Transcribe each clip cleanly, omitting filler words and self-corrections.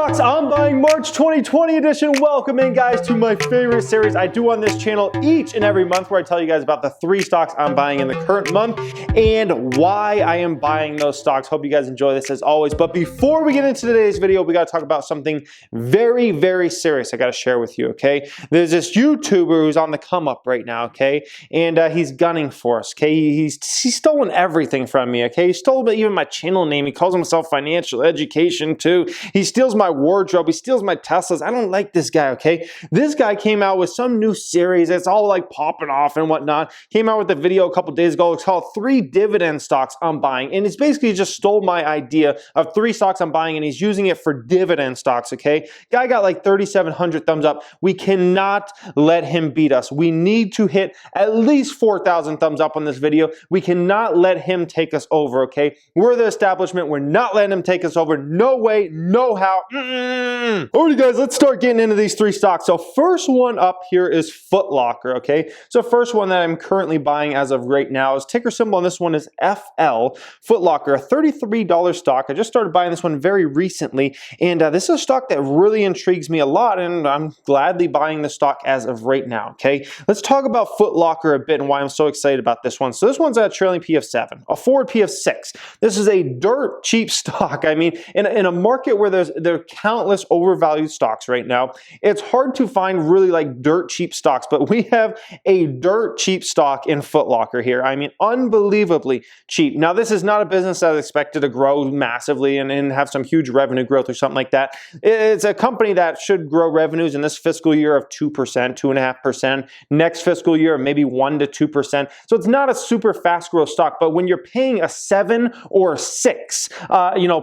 Stocks I'm Buying March 2020 edition. Welcome in, guys, to my favorite series I do on this channel each and every month, where I tell you guys about the 3 stocks I'm buying in the current month and why I am buying those stocks. Hope you guys enjoy this as always. But before we get into today's video, we got to talk about something very, very serious I got to share with you, okay? There's this YouTuber who's on the come up right now, okay? And he's gunning for us, okay? He's stolen everything from me, okay? He stole even my channel name. He calls himself Financial Education too. He steals my wardrobe. He steals my Teslas. I don't like this guy, okay? This guy came out with some new series. It's all like popping off and whatnot. Came out with a video a couple days ago. It's called 3 dividend stocks I'm buying. And it's basically just stole my idea of 3 stocks I'm buying, and he's using it for dividend stocks, okay? Guy got like 3,700 thumbs up. We cannot let him beat us. We need to hit at least 4,000 thumbs up on this video. We cannot let him take us over, okay? We're the establishment. We're not letting him take us over. No way, no how. Alrighty, guys, let's start getting into these 3 stocks. So first one up here is Footlocker, okay? So first one that I'm currently buying as of right now is ticker symbol on this one is FL. Footlocker, a $33 stock. I just started buying this one very recently, and this is a stock that really intrigues me a lot, and I'm gladly buying the stock as of right now, okay? Let's talk about Footlocker a bit and why I'm so excited about this one. So this one's at a trailing P of 7, a forward P of 6. This is a dirt cheap stock. I mean, in a market where there are countless overvalued stocks right now, it's hard to find really like dirt cheap stocks, but we have a dirt cheap stock in Footlocker here. I mean, unbelievably cheap. Now, this is not a business that is expected to grow massively and have some huge revenue growth or something like that. It's a company that should grow revenues in this fiscal year of 2%, 2.5%. Next fiscal year, maybe 1 to 2%. So it's not a super fast growth stock, but when you're paying a 7 or 6,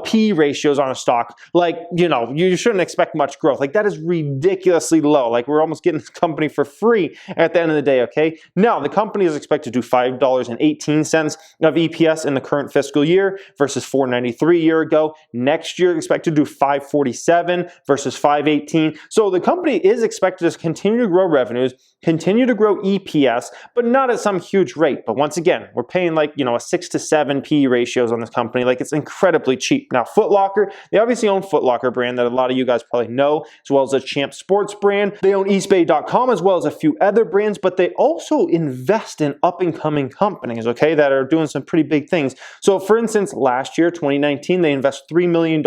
P ratios on a stock, like, you shouldn't expect much growth. Like, that is ridiculously low. Like, we're almost getting this company for free at the end of the day, okay? Now, the company is expected to do $5.18 of EPS in the current fiscal year versus $4.93 a year ago. Next year, expected to do $5.47 versus $5.18. So the company is expected to continue to grow revenues, continue to grow EPS, but not at some huge rate. But once again, we're paying like, a 6 to 7 P ratios on this company. Like, it's incredibly cheap. Now, Footlocker, they obviously own Footlocker brand that a lot of you guys probably know, as well as the Champ Sports brand. They own eastbay.com as well as a few other brands, but they also invest in up-and-coming companies, okay, that are doing some pretty big things. So for instance, last year, 2019, they invest $3 million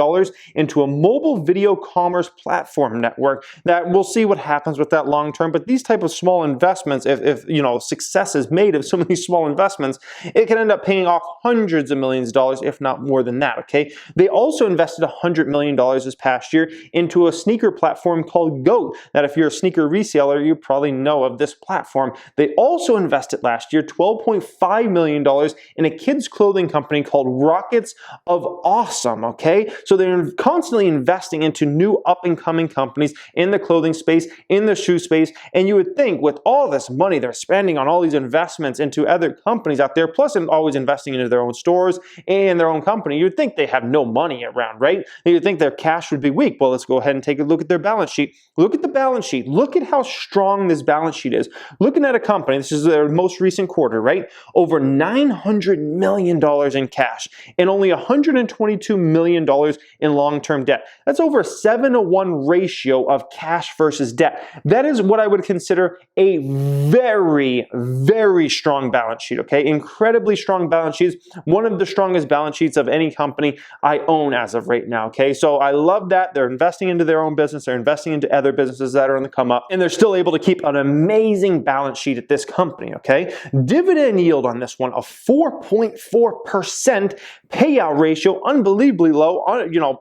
into a mobile video commerce platform network that we'll see what happens with that long term. But these type of small investments, if success is made of some of these small investments, it can end up paying off hundreds of millions of dollars, if not more than that, okay? They also invested $100 million this past year into a sneaker platform called GOAT, that if you're a sneaker reseller, you probably know of this platform. They also invested last year $12.5 million in a kids clothing company called Rockets of Awesome, okay? So they're constantly investing into new up-and-coming companies in the clothing space, in the shoe space, and you would think with all this money they're spending on all these investments into other companies out there, plus always investing into their own stores and their own company, you'd think they have no money around, right? You'd think their cash would be weak. Well, let's go ahead and take a look at their balance sheet. Look at the balance sheet. Look at how strong this balance sheet is. Looking at a company, this is their most recent quarter, right? Over $900 million in cash and only $122 million in long-term debt. That's over a 7-to-1 ratio of cash versus debt. That is what I would consider a very, very strong balance sheet, okay? Incredibly strong balance sheets. One of the strongest balance sheets of any company I own as of right now, okay? So I love that. They're investing into their own business. They're investing into other businesses that are on the come up, and they're still able to keep an amazing balance sheet at this company, okay? Dividend yield on this one of 4.4%, payout ratio, unbelievably low,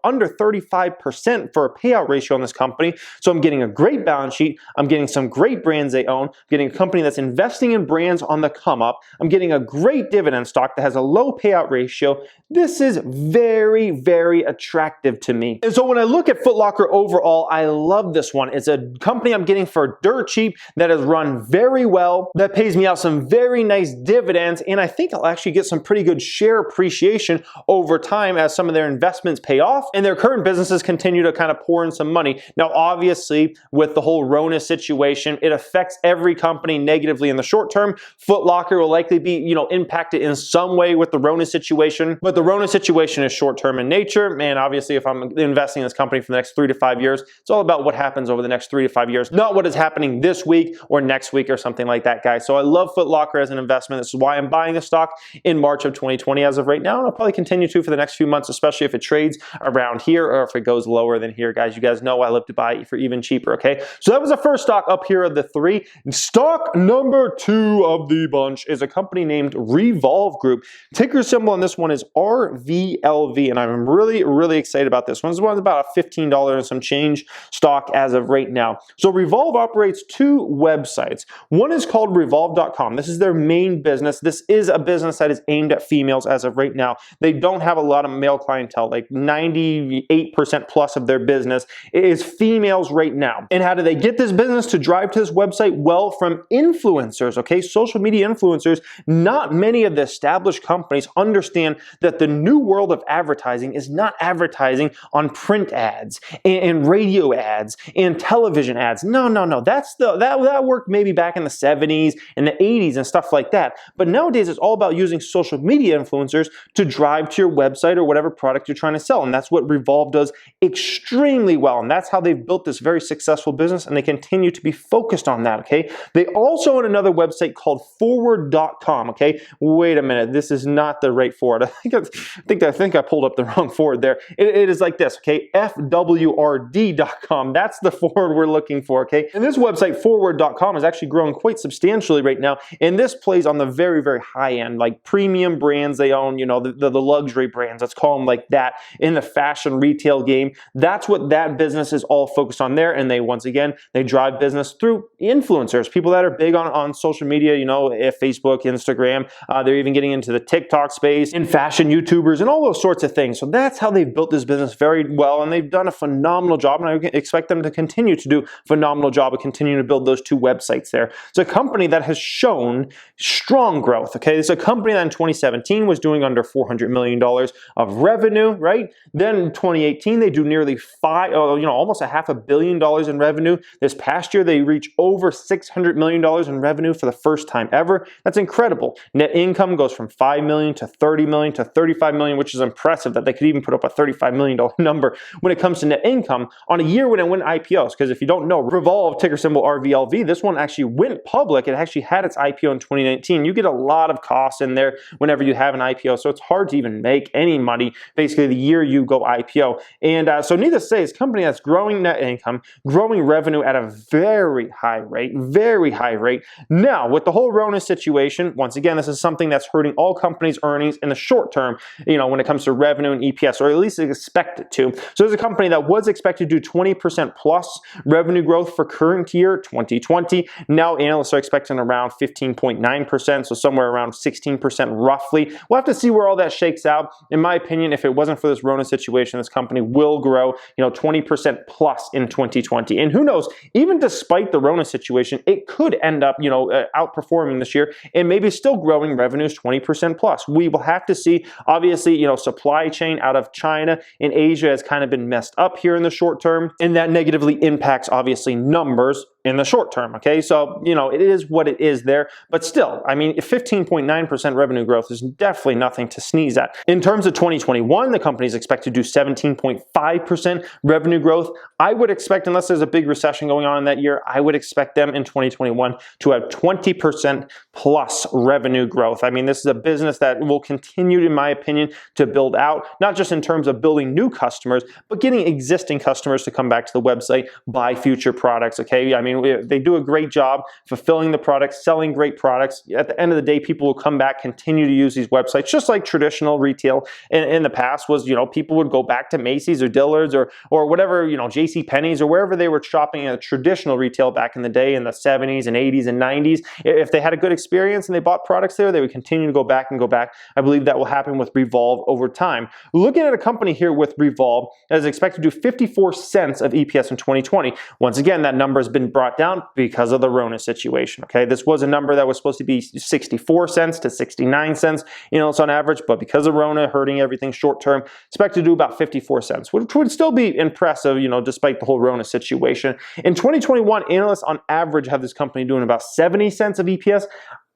under 35% for a payout ratio on this company. So I'm getting a great balance sheet. I'm getting some great brands they own. I'm getting a company that's investing in brands on the come up. I'm getting a great dividend stock that has a low payout ratio. This is very, very attractive to me. And so when I look at Footlocker overall, I love this one. It's a company I'm getting for dirt cheap, that has run very well, that pays me out some very nice dividends, and I think I'll actually get some pretty good share appreciation over time as some of their investments pay off and their current businesses continue to kind of pour in some money. Now, obviously, with the whole Rona situation, it affects every company negatively in the short term. Footlocker will likely be, impacted in some way with the Rona situation, but the Rona situation is short term in nature, and obviously if I'm investing investing in this company for the next 3 to 5 years. It's all about what happens over the next 3 to 5 years, not what is happening this week or next week or something like that, guys. So I love Footlocker as an investment. This is why I'm buying the stock in March of 2020 as of right now, and I'll probably continue to for the next few months, especially if it trades around here or if it goes lower than here, guys. You guys know I love to buy it for even cheaper, okay? So that was the first stock up here of the 3. Stock number 2 of the bunch is a company named Revolve Group. Ticker symbol on this one is RVLV, and I'm really excited about this one. This one's about a $15 and some change stock as of right now. So Revolve operates 2 websites. One is called Revolve.com. This is their main business. This is a business that is aimed at females as of right now. They don't have a lot of male clientele. Like 98% plus of their business is females right now. And how do they get this business to drive to this website? Well, from influencers, okay? Social media influencers. Not many of the established companies understand that the new world of advertising is not advertising on print ads and radio ads and television ads. No. That worked maybe back in the 70s and the 80s and stuff like that. But nowadays it's all about using social media influencers to drive to your website or whatever product you're trying to sell. And that's what Revolve does extremely well. And that's how they've built this very successful business, and they continue to be focused on that, okay? They also own another website called Forward.com, okay? Wait a minute, this is not the right Forward. I think I pulled up the wrong Forward there. It is like this, okay? FWRD.com. That's the Forward we're looking for, okay? And this website, Forward.com, is actually growing quite substantially right now. And this plays on the very high end, like premium brands they own, you know, the luxury brands, let's call them like that, in the fashion retail game. That's what that business is all focused on there. And they, once again, they drive business through influencers, people that are big on social media, you know, Facebook, Instagram. They're even getting into the TikTok space, and fashion YouTubers and all those sorts of things. So that's how they've built this business very well, and they've done a phenomenal job, and I expect them to continue to do a phenomenal job of continuing to build those 2 websites there. It's a company that has shown strong growth, okay? It's a company that in 2017 was doing under $400 million of revenue, right? Then in 2018, they do nearly almost a $500 million in revenue. This past year, they reach over $600 million in revenue for the first time ever. That's incredible. Net income goes from $5 million to $30 million to $35 million, which is impressive that they could even put up a $35 million number when it comes to net income on a year when it went IPOs. Because if you don't know, Revolve, ticker symbol RVLV, this one actually went public. It actually had its IPO in 2019. You get a lot of costs in there whenever you have an IPO, so it's hard to even make any money basically the year you go IPO. And so needless to say, it's a company that's growing net income, growing revenue at a very high rate. Now, with the whole Rona situation, once again, this is something that's hurting all companies' earnings in the short term, you know, when it comes to revenue and EPS, or at least expect it to. So there's a company that was expected to do 20% plus revenue growth for current year, 2020. Now analysts are expecting around 15.9%, so somewhere around 16% roughly. We'll have to see where all that shakes out. In my opinion, if it wasn't for this Rona situation, this company will grow, 20% plus in 2020. And who knows, even despite the Rona situation, it could end up, outperforming this year and maybe still growing revenues 20% plus. We will have to see. Obviously, supply chain out of China and Asia has kind of been messed up here in the short term, and that negatively impacts, obviously, numbers in the short term, okay? So, it is what it is there, but still, I mean, 15.9% revenue growth is definitely nothing to sneeze at. In terms of 2021, the company is expected to do 17.5% revenue growth. I would expect, unless there's a big recession going on in that year, I would expect them in 2021 to have 20% plus revenue growth. I mean, this is a business that will continue, in my opinion, to build out, not just in terms of building new customers, but getting existing customers to come back to the website, buy future products, okay? I mean, they do a great job fulfilling the products, selling great products. At the end of the day, people will come back, continue to use these websites, just like traditional retail in the past was, people would go back to Macy's or Dillard's or whatever, JCPenney's or wherever they were shopping at traditional retail back in the day in the 70s and 80s and 90s. If they had a good experience and they bought products there, they would continue to go back and go back. I believe that will happen with Revolve over time. Looking at a company here with Revolve that is expected to do 54 cents of EPS in 2020. Once again, that number has been brought down because of the Rona situation, okay? This was a number that was supposed to be 64 cents to 69 cents, it's on average, but because of Rona hurting everything short term, expected to do about 54 cents, which would still be impressive, despite the whole Rona situation. In 2021, analysts on average have this company doing about 70 cents of EPS.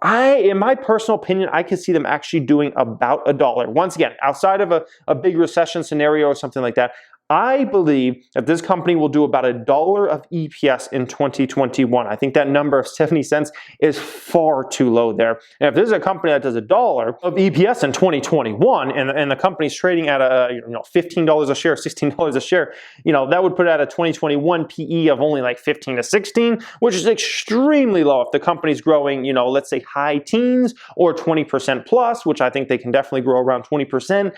In my personal opinion, I could see them actually doing about $1. Once again, outside of a big recession scenario or something like that, I believe that this company will do about $1 of EPS in 2021. I think that number of 70 cents is far too low there. And if there's a company that does $1 of EPS in 2021 and the company's trading at $15 a share, $16 a share, that would put it at a 2021 PE of only like 15 to 16, which is extremely low if the company's growing, let's say high teens or 20% plus, which I think they can definitely grow around 20%.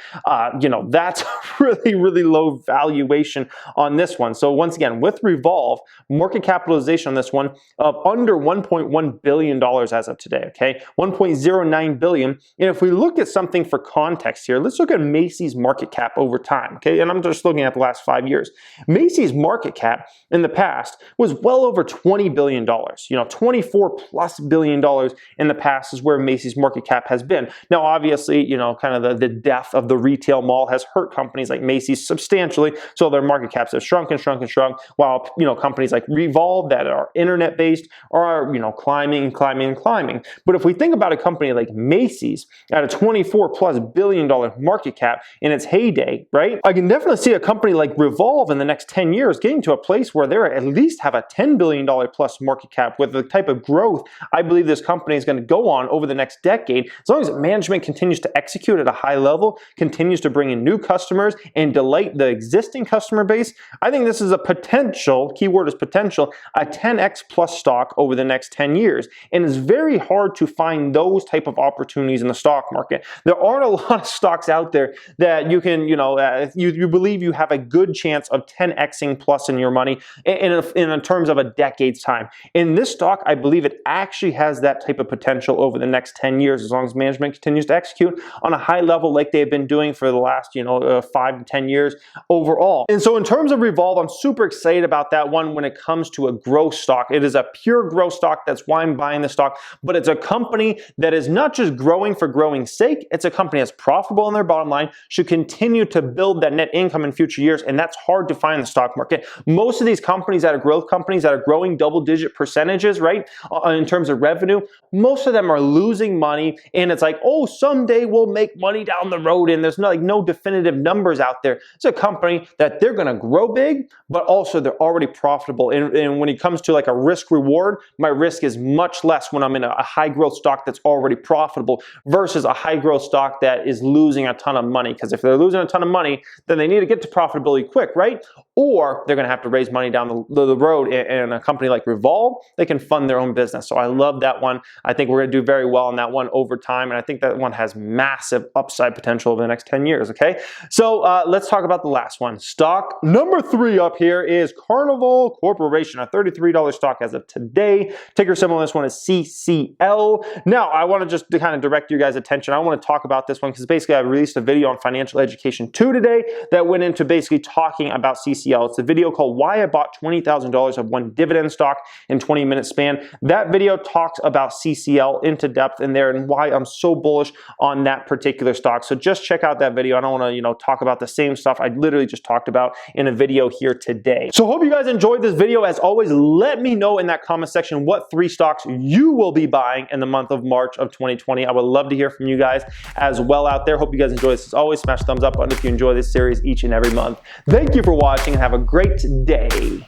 That's really, really low valuation on this one. So once again, with Revolve, market capitalization on this one of under $1.1 billion as of today, okay? $1.09 billion. And if we look at something for context here, let's look at Macy's market cap over time, okay? And I'm just looking at the last 5 years. Macy's market cap in the past was well over $20 billion. $24+ billion in the past is where Macy's market cap has been. Now, obviously, kind of the death of the retail mall has hurt companies like Macy's substantially, so their market caps have shrunk and shrunk and shrunk, while companies like Revolve that are internet-based are climbing and climbing and climbing. But if we think about a company like Macy's at a $24+ billion market cap in its heyday, right? I can definitely see a company like Revolve in the next 10 years getting to a place where they at least have a $10 billion plus market cap with the type of growth I believe this company is going to go on over the next decade. As long as management continues to execute at a high level, continues to bring in new customers and delight the existing customer base, I think this is a potential, keyword is potential, a 10x plus stock over the next 10 years. And it's very hard to find those type of opportunities in the stock market. There aren't a lot of stocks out there that you can, you believe you have a good chance of 10xing plus in your money in terms of a decade's time. In this stock, I believe it actually has that type of potential over the next 10 years, as long as management continues to execute on a high level like they've been doing for the last, 5 to 10 years overall. And so in terms of Revolve, I'm super excited about that one when it comes to a growth stock. It is a pure growth stock. That's why I'm buying the stock. But it's a company that is not just growing for growing's sake. It's a company that's profitable in their bottom line, should continue to build that net income in future years. And that's hard to find in the stock market. Most of these companies that are growth companies that are growing double-digit percentages, right, in terms of revenue, most of them are losing money. And it's like, oh, someday we'll make money down the road. And there's no definitive numbers out there. It's a company that they're going to grow big, but also they're already profitable. And when it comes to like a risk reward, my risk is much less when I'm in a high growth stock that's already profitable versus a high growth stock that is losing a ton of money. Because if they're losing a ton of money, then they need to get to profitability quick, right? Or they're going to have to raise money down the road. And a company like Revolve, they can fund their own business. So I love that one. I think we're going to do very well on that one over time. And I think that one has massive upside potential over the next 10 years, okay? So let's talk about the last one. Stock number 3 up here is Carnival Corporation, a $33 stock as of today. Ticker symbol on this one is CCL. Now, I want to just kind of direct you guys' attention. I want to talk about this one because basically I released a video on Financial Education 2 today that went into basically talking about CCL. It's a video called Why I Bought $20,000 of One Dividend Stock in 20-minute span. That video talks about CCL into depth in there and why I'm so bullish on that particular stock. So just check out that video. I don't want to, talk about the same stuff I literally just talked about in a video here today. So hope you guys enjoyed this video. As always, let me know in that comment section what 3 stocks you will be buying in the month of March of 2020. I would love to hear from you guys as well out there. Hope you guys enjoy this. As always, smash the thumbs up button if you enjoy this series each and every month. Thank you for watching and have a great day.